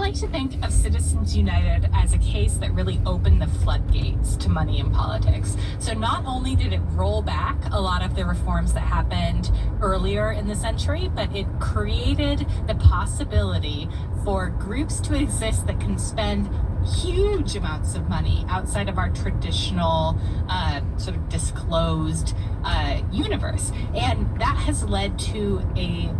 like to think of Citizens United as a case that really opened the floodgates to money in politics. So not only did it roll back a lot of the reforms that happened earlier in the century, but it created the possibility for groups to exist that can spend huge amounts of money outside of our traditional sort of disclosed universe. And that has led to a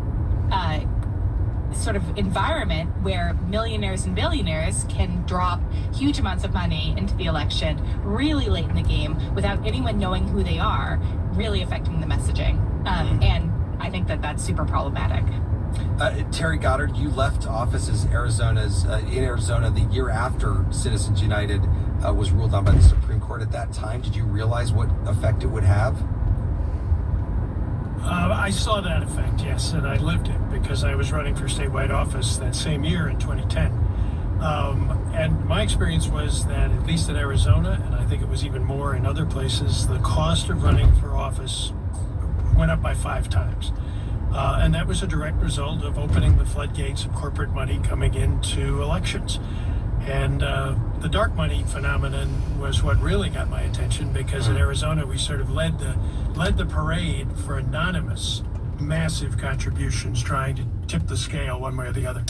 sort of environment where millionaires and billionaires can drop huge amounts of money into the election really late in the game without anyone knowing who they are, really affecting the messaging. And I think that that's super problematic. Terry Goddard, you left office as in Arizona the year after Citizens United was ruled on by the Supreme Court. At that time, did you realize what effect it would have? I saw that effect, yes, and I lived it because I was running for statewide office that same year in 2010. And my experience was that, at least in Arizona, and I think it was even more in other places, the cost of running for office went up by 5 times. And that was a direct result of opening the floodgates of corporate money coming into elections. And the dark money phenomenon was what really got my attention, because in Arizona we sort of led the parade for anonymous, massive contributions trying to tip the scale one way or the other.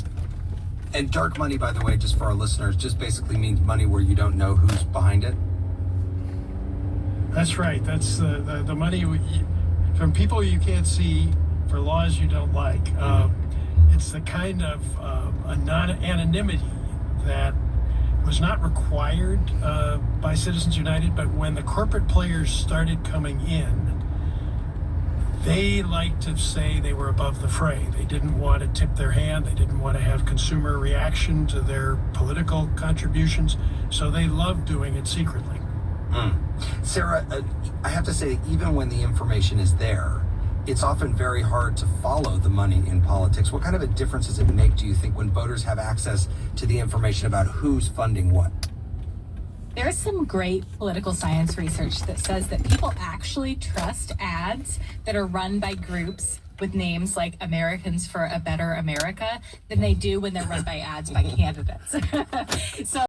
And dark money, by the way, just for our listeners, just basically means money where you don't know who's behind it. That's right. That's the money from people you can't see for laws you don't like. It's the kind of anonymity that was not required by Citizens United, but when the corporate players started coming in, they liked to say they were above the fray. They didn't want to tip their hand. They didn't want to have consumer reaction to their political contributions, so they loved doing it secretly. Sarah, I have to say, even when the information is there, it's often very hard to follow the money in politics. What kind of a difference does it make, do you think, when voters have access to the information about who's funding what? There's some great political science research that says that people actually trust ads that are run by groups with names like Americans for a Better America than they do when they're run by ads by candidates. So